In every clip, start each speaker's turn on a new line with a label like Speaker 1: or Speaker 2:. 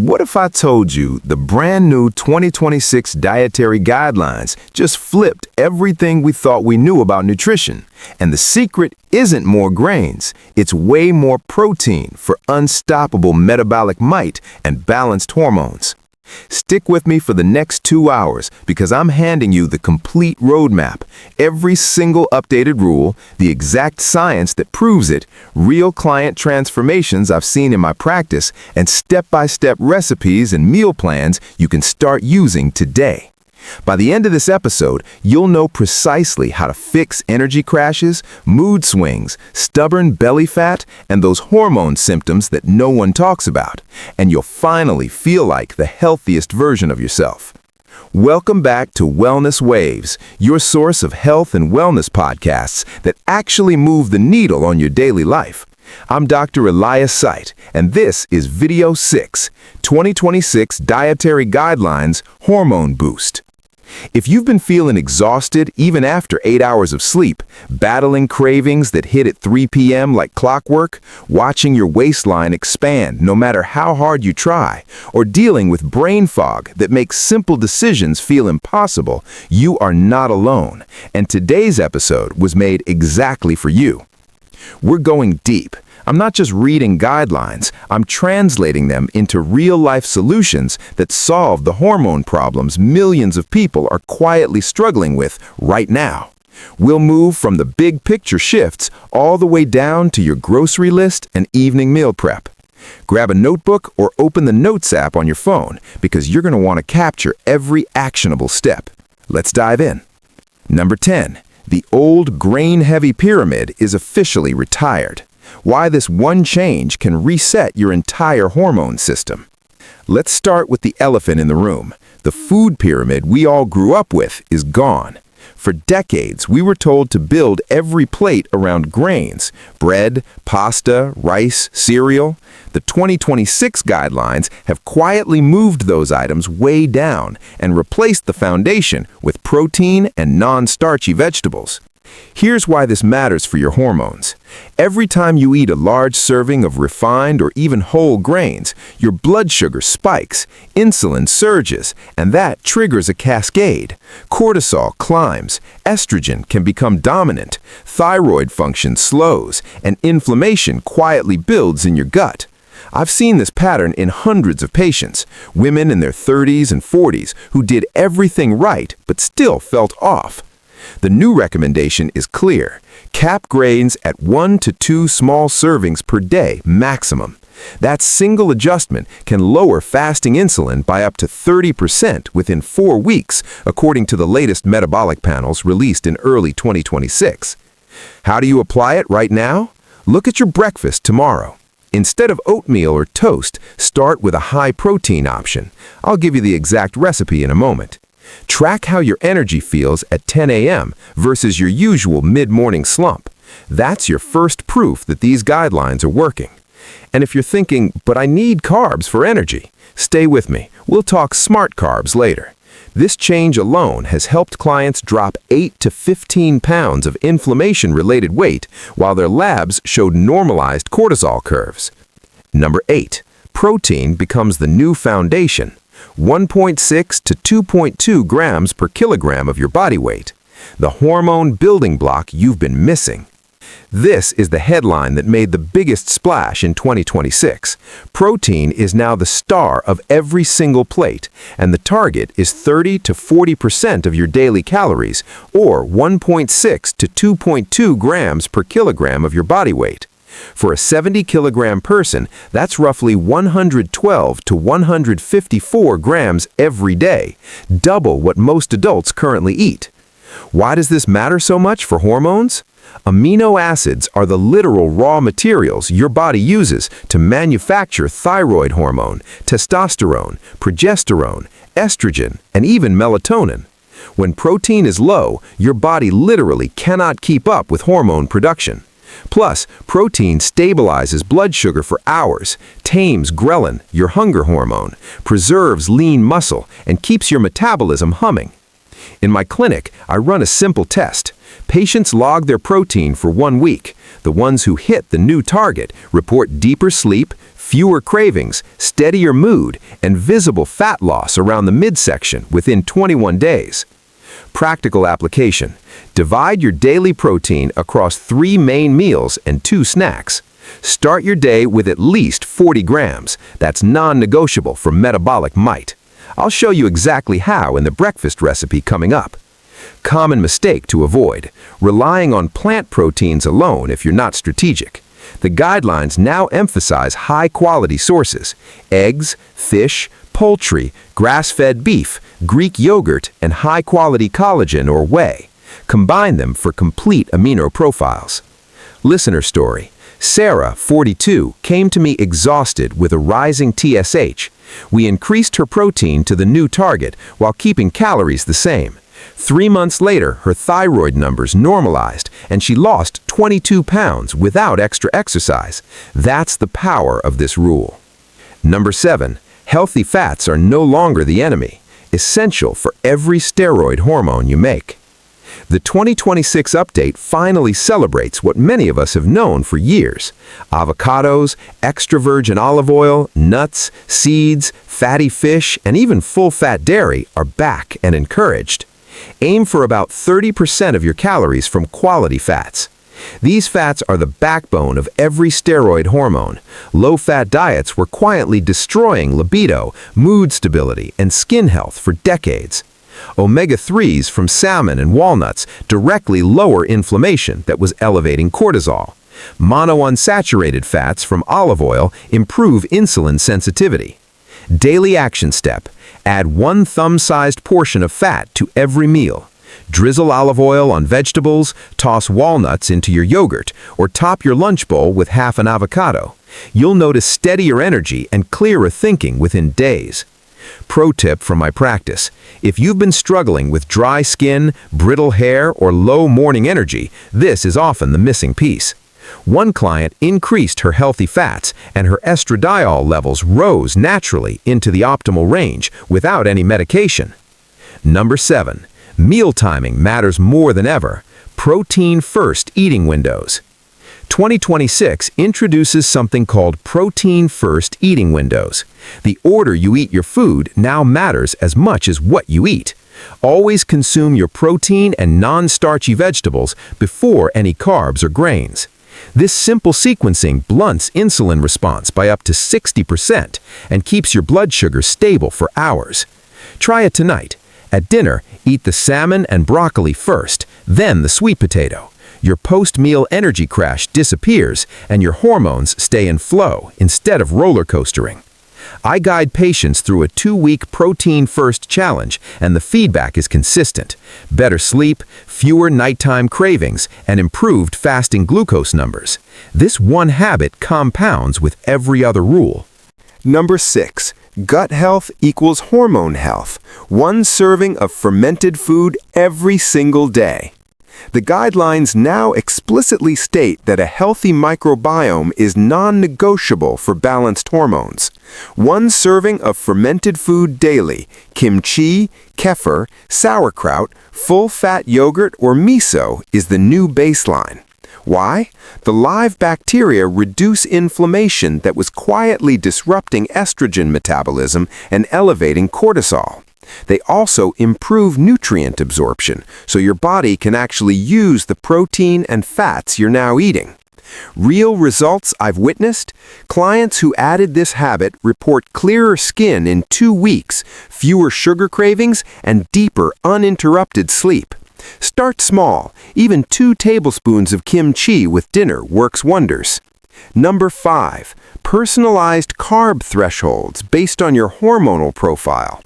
Speaker 1: What if I told you the brand new 2026 Dietary Guidelines just flipped everything we thought we knew about nutrition? And the secret isn't more grains, it's way more protein for unstoppable metabolic might and balanced hormones. Stick with me for the next 2 hours because I'm handing you the complete roadmap, every single updated rule, the exact science that proves it, real client transformations I've seen in my practice, and step-by-step recipes and meal plans you can start using today. By the end of this episode, you'll know precisely how to fix energy crashes, mood swings, stubborn belly fat, and those hormone symptoms that no one talks about. And you'll finally feel like the healthiest version of yourself. Welcome back to Wellness Waves, your source of health and wellness podcasts that actually move the needle on your daily life. I'm Dr. Elias Site, and this is Video 6, 2026 Dietary Guidelines Hormone Boost. If you've been feeling exhausted even after 8 hours of sleep, battling cravings that hit at 3 p.m. like clockwork, watching your waistline expand no matter how hard you try, or dealing with brain fog that makes simple decisions feel impossible, you are not alone, and today's episode was made exactly for you. We're going deep. I'm not just reading guidelines, I'm translating them into real-life solutions that solve the hormone problems millions of people are quietly struggling with right now. We'll move from the big picture shifts all the way down to your grocery list and evening meal prep. Grab a notebook or open the Notes app on your phone because you're going to want to capture every actionable step. Let's dive in. Number 10. The old grain-heavy pyramid is officially retired. Why this one change can reset your entire hormone system. Let's start with the elephant in the room. The food pyramid we all grew up with is gone. For decades, we were told to build every plate around grains, bread, pasta, rice, cereal. The 2026 guidelines have quietly moved those items way down and replaced the foundation with protein and non-starchy vegetables. Here's why this matters for your hormones. Every time you eat a large serving of refined or even whole grains, your blood sugar spikes, insulin surges, and that triggers a cascade. Cortisol climbs, estrogen can become dominant, thyroid function slows, and inflammation quietly builds in your gut. I've seen this pattern in hundreds of patients, women in their 30s and 40s who did everything right but still felt off. The new recommendation is clear. Cap grains at 1 to 2 small servings per day maximum. That single adjustment can lower fasting insulin by up to 30% within 4 weeks, according to the latest metabolic panels released in early 2026. How do you apply it right now? Look at your breakfast tomorrow. Instead of oatmeal or toast, start with a high-protein option. I'll give you the exact recipe in a moment. Track how your energy feels at 10 a.m. versus your usual mid-morning slump. That's your first proof that these guidelines are working. And if you're thinking, but I need carbs for energy, stay with me. We'll talk smart carbs later. This change alone has helped clients drop 8 to 15 pounds of inflammation-related weight while their labs showed normalized cortisol curves. Number 8. Protein becomes the new foundation. 1.6 to 2.2 grams per kilogram of your body weight. The hormone building block you've been missing. This is the headline that made the biggest splash in 2026. Protein is now the star of every single plate, and the target is 30 to 40% of your daily calories, or 1.6 to 2.2 grams per kilogram of your body weight. For a 70-kilogram person, that's roughly 112 to 154 grams every day, double what most adults currently eat. Why does this matter so much for hormones? Amino acids are the literal raw materials your body uses to manufacture thyroid hormone, testosterone, progesterone, estrogen, and even melatonin. When protein is low, your body literally cannot keep up with hormone production. Plus, protein stabilizes blood sugar for hours, tames ghrelin, your hunger hormone, preserves lean muscle, and keeps your metabolism humming. In my clinic, I run a simple test. Patients log their protein for 1 week. The ones who hit the new target report deeper sleep, fewer cravings, steadier mood, and visible fat loss around the midsection within 21 days. Practical application. Divide your daily protein across 3 main meals and 2 snacks. Start your day with at least 40 grams. That's non-negotiable for metabolic might. I'll show you exactly how in the breakfast recipe coming up. Common mistake to avoid: relying on plant proteins alone if you're not strategic. The guidelines now emphasize high-quality sources: eggs, fish, poultry, grass-fed beef, Greek yogurt, and high-quality collagen or whey. Combine them for complete amino profiles. Listener story. Sarah, 42, came to me exhausted with a rising TSH. We increased her protein to the new target while keeping calories the same. 3 months later, her thyroid numbers normalized and she lost 22 pounds without extra exercise. That's the power of this rule. Number 7. Healthy fats are no longer the enemy, essential for every steroid hormone you make. The 2026 update finally celebrates what many of us have known for years. Avocados, extra virgin olive oil, nuts, seeds, fatty fish, and even full-fat dairy are back and encouraged. Aim for about 30% of your calories from quality fats. These fats are the backbone of every steroid hormone. Low-fat diets were quietly destroying libido, mood stability, and skin health for decades. Omega-3s from salmon and walnuts directly lower inflammation that was elevating cortisol. Monounsaturated fats from olive oil improve insulin sensitivity. Daily action step: add 1 thumb-sized portion of fat to every meal. Drizzle olive oil on vegetables, toss walnuts into your yogurt, or top your lunch bowl with half an avocado. You'll notice steadier energy and clearer thinking within days. Pro tip from my practice: if you've been struggling with dry skin, brittle hair, or low morning energy, this is often the missing piece. One client increased her healthy fats and her estradiol levels rose naturally into the optimal range without any medication. Number 7. Meal timing matters more than ever. Protein-first eating windows. 2026 introduces something called protein-first eating windows. The order you eat your food now matters as much as what you eat. Always consume your protein and non-starchy vegetables before any carbs or grains. This simple sequencing blunts insulin response by up to 60% and keeps your blood sugar stable for hours. Try it tonight. At dinner, eat the salmon and broccoli first, then the sweet potato. Your post-meal energy crash disappears and your hormones stay in flow instead of roller coastering. I guide patients through a 2-week protein-first challenge, and the feedback is consistent. Better sleep, fewer nighttime cravings, and improved fasting glucose numbers. This one habit compounds with every other rule. Number 6. Gut health equals hormone health. 1 serving of fermented food every single day. The guidelines now explicitly state that a healthy microbiome is non-negotiable for balanced hormones. 1 serving of fermented food daily: kimchi, kefir, sauerkraut, full-fat yogurt, or miso is the new baseline. Why? The live bacteria reduce inflammation that was quietly disrupting estrogen metabolism and elevating cortisol. They also improve nutrient absorption, so your body can actually use the protein and fats you're now eating. Real results I've witnessed: clients who added this habit report clearer skin in 2 weeks, fewer sugar cravings, and deeper, uninterrupted sleep. Start small. Even 2 tablespoons of kimchi with dinner works wonders. Number 5. Personalized carb thresholds based on your hormonal profile.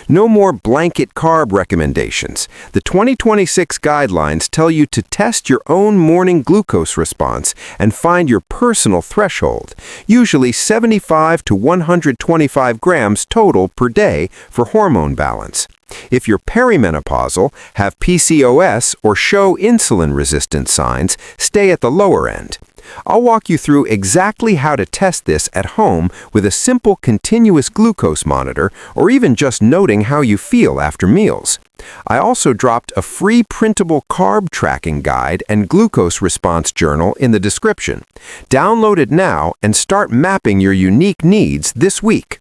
Speaker 1: No more blanket carb recommendations. The 2026 guidelines tell you to test your own morning glucose response and find your personal threshold, usually 75 to 125 grams total per day for hormone balance. If you're perimenopausal, have PCOS, or show insulin resistance signs, stay at the lower end. I'll walk you through exactly how to test this at home with a simple continuous glucose monitor, or even just noting how you feel after meals.
Speaker 2: I also dropped a free printable carb tracking guide and glucose response journal in the description. Download it now and start mapping your unique needs this week.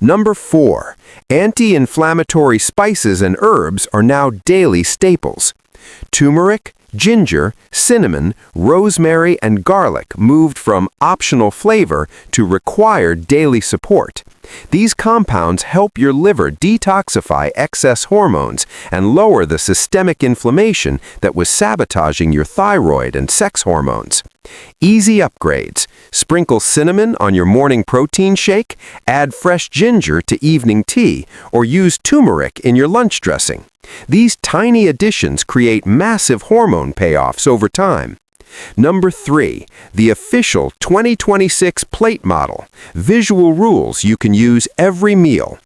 Speaker 2: Number 4. Anti-inflammatory spices and herbs are now daily staples. Turmeric, ginger, cinnamon, rosemary, and garlic moved from optional flavor to required daily support. These compounds help your liver detoxify excess hormones and lower the systemic inflammation that was sabotaging your thyroid and sex hormones. Easy upgrades. Sprinkle cinnamon on your morning protein shake, add fresh ginger to evening tea, or use turmeric in your lunch dressing. These tiny additions create massive hormone payoffs over time. Number 3. The official 2026 plate model. Visual rules you can use every meal.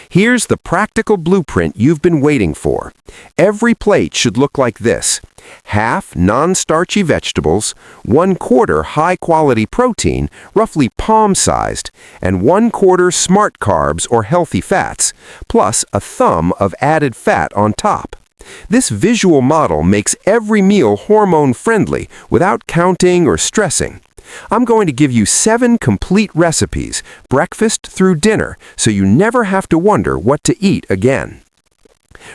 Speaker 2: Here's the practical blueprint you've been waiting for. Every plate should look like this: half non-starchy vegetables, 1/4 high-quality protein, roughly palm-sized, and 1/4 smart carbs or healthy fats, plus a thumb of added fat on top. This visual model makes every meal hormone-friendly without counting or stressing. I'm going to give you 7 complete recipes, breakfast through dinner, so you never have to wonder what to eat again.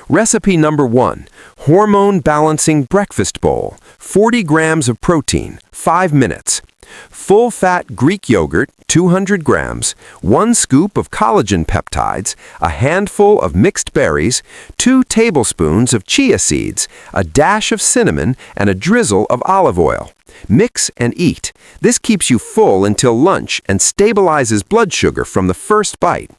Speaker 2: Recipe number 1. Hormone Balancing Breakfast Bowl. 40 grams of protein, 5 minutes. Full-fat Greek yogurt, 200 grams, 1 scoop of collagen peptides, a handful of mixed berries, 2 tablespoons of chia seeds, a dash of cinnamon, and a drizzle of olive oil. Mix and eat. This keeps you full until lunch and stabilizes blood sugar from the first bite.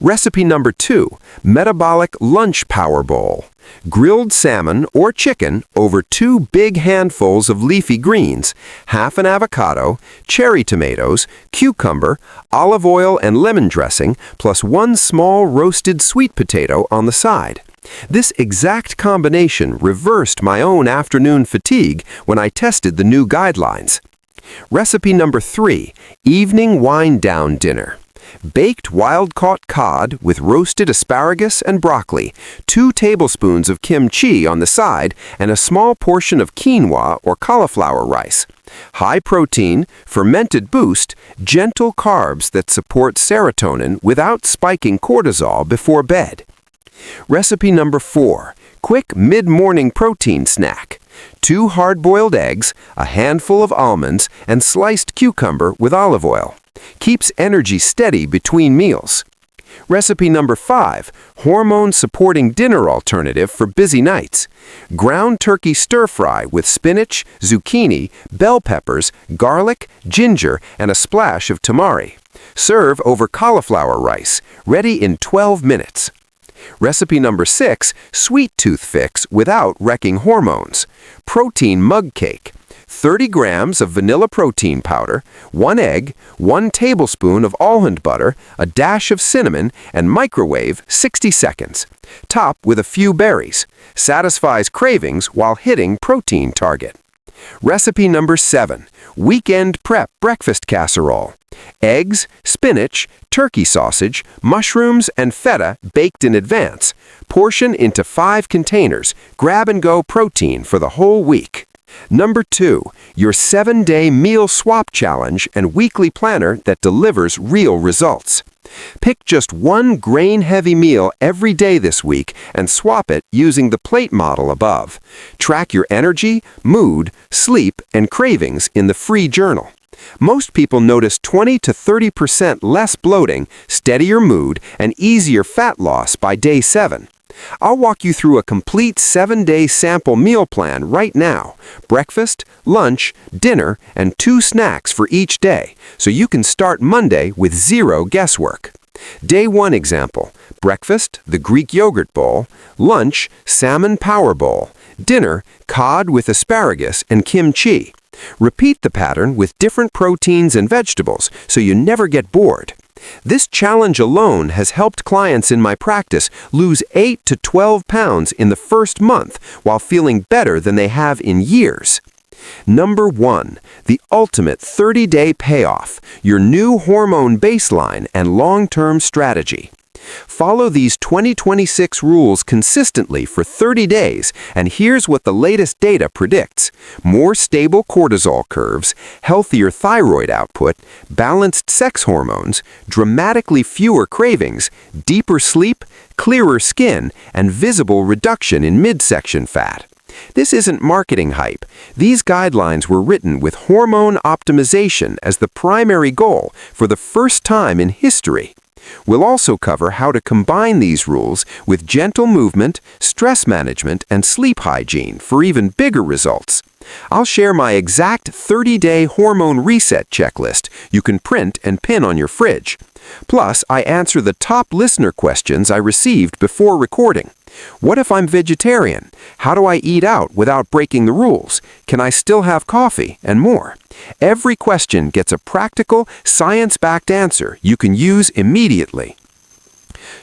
Speaker 2: Recipe number 2. Metabolic Lunch Power Bowl. Grilled salmon or chicken over 2 big handfuls of leafy greens, half an avocado, cherry tomatoes, cucumber, olive oil and lemon dressing, plus 1 small roasted sweet potato on the side. This exact combination reversed my own afternoon fatigue when I tested the new guidelines. Recipe number 3. Evening Wind-Down Dinner. Baked wild-caught cod with roasted asparagus and broccoli, 2 tablespoons of kimchi on the side, and a small portion of quinoa or cauliflower rice. High protein, fermented boost, gentle carbs that support serotonin without spiking cortisol before bed. Recipe number 4. Quick mid-morning protein snack. 2 hard-boiled eggs, a handful of almonds, and sliced cucumber with olive oil. Keeps energy steady between meals. Recipe number 5. Hormone-supporting dinner alternative for busy nights. Ground turkey stir-fry with spinach, zucchini, bell peppers, garlic, ginger, and a splash of tamari. Serve over cauliflower rice. Ready in 12 minutes. Recipe number 6. Sweet tooth fix without wrecking hormones. Protein mug cake. 30 grams of vanilla protein powder, 1 egg, 1 tablespoon of almond butter, a dash of cinnamon, and microwave 60 seconds. Top with a few berries. Satisfies cravings while hitting protein target. Recipe number 7. Weekend Prep Breakfast Casserole. Eggs, spinach, turkey sausage, mushrooms, and feta baked in advance. Portion into 5 containers. Grab-and-go protein for the whole week. Number 2. Your 7-day meal swap challenge and weekly planner that delivers real results. Pick just 1 grain-heavy meal every day this week and swap it using the plate model above. Track your energy, mood, sleep, and cravings in the free journal. Most people notice 20 to 30% less bloating, steadier mood, and easier fat loss by day 7. I'll walk you through a complete 7-day sample meal plan right now. Breakfast, lunch, dinner, and 2 snacks for each day, so you can start Monday with 0 guesswork. Day 1 example: breakfast, the Greek yogurt bowl; lunch, salmon power bowl; dinner, cod with asparagus and kimchi. Repeat the pattern with different proteins and vegetables so you never get bored. This challenge alone has helped clients in my practice lose 8 to 12 pounds in the first month while feeling better than they have in years. Number 1. The ultimate 30-day payoff, your new hormone baseline and long-term strategy. Follow these 2026 rules consistently for 30 days, and here's what the latest data predicts. More stable cortisol curves, healthier thyroid output, balanced sex hormones, dramatically fewer cravings, deeper sleep, clearer skin, and visible reduction in midsection fat. This isn't marketing hype. These guidelines were written with hormone optimization as the primary goal for the first time in history. We'll also cover how to combine these rules with gentle movement, stress management, and sleep hygiene for even bigger results. I'll share my exact 30-day hormone reset checklist you can print and pin on your fridge. Plus, I answer the top listener questions I received before recording. What if I'm vegetarian? How do I eat out without breaking the rules? Can I still have coffee? And more. Every question gets a practical, science-backed answer you can use immediately.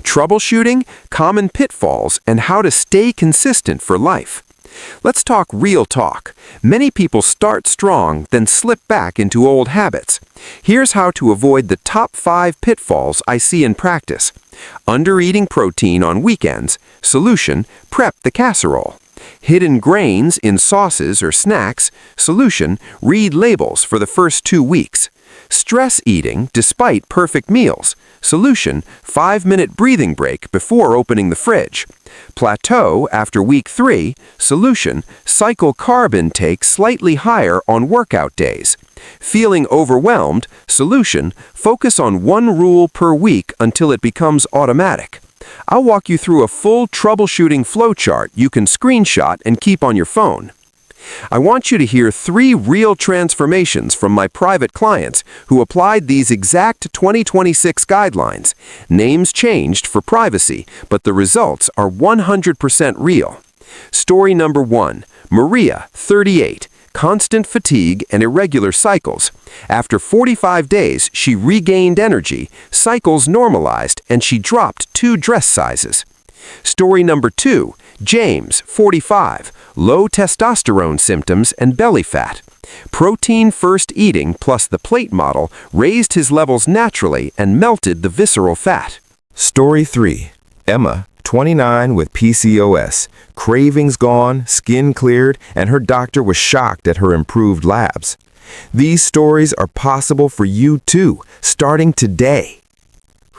Speaker 2: Troubleshooting, common pitfalls, and how to stay consistent for life. Let's talk real talk. Many people start strong, then slip back into old habits. Here's how to avoid the top 5 pitfalls I see in practice. Under-eating protein on weekends. Solution: prep the casserole. Hidden grains in sauces or snacks. Solution: read labels for the first 2 weeks. Stress eating despite perfect meals. Solution: 5-minute breathing break before opening the fridge. Plateau after week 3. Solution: cycle carb intake slightly higher on workout days. Feeling overwhelmed. Solution: focus on one rule per week until it becomes automatic. I'll walk you through a full troubleshooting flowchart you can screenshot and keep on your phone. I want you to hear 3 real transformations from my private clients who applied these exact 2026 guidelines. Names changed for privacy, but the results are 100% real. Story number 1. Maria, 38. Constant fatigue and irregular cycles. After 45 days, she regained energy, cycles normalized, and she dropped 2 dress sizes. Story number 2. James, 45. Low testosterone symptoms and belly fat. Protein-first eating plus the plate model raised his levels naturally and melted the visceral fat.
Speaker 1: Story 3. Emma, 29, with PCOS. Cravings gone, skin cleared, and her doctor was shocked at her improved labs. These stories are possible for you too, starting today.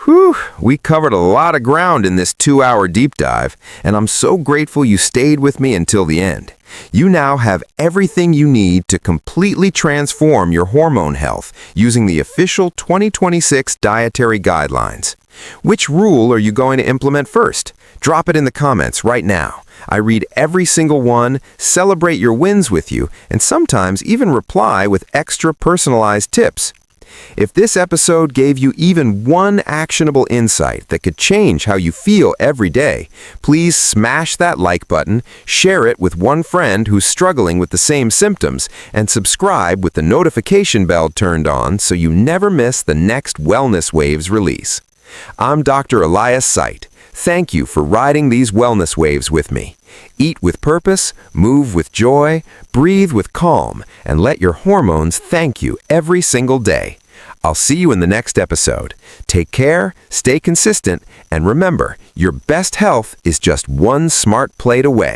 Speaker 1: Whew, we covered a lot of ground in this 2-hour deep dive, and I'm so grateful you stayed with me until the end. You now have everything you need to completely transform your hormone health using the official 2026 Dietary Guidelines. Which rule are you going to implement first? Drop it in the comments right now. I read every single one, celebrate your wins with you, and sometimes even reply with extra personalized tips. If this episode gave you even one actionable insight that could change how you feel every day, please smash that like button, share it with one friend who's struggling with the same symptoms, and subscribe with the notification bell turned on so you never miss the next Wellness Waves release. I'm Dr. Elias Site. Thank you for riding these wellness waves with me. Eat with purpose, move with joy, breathe with calm, and let your hormones thank you every single day. I'll see you in the next episode. Take care, stay consistent, and remember, your best health is just one smart plate away.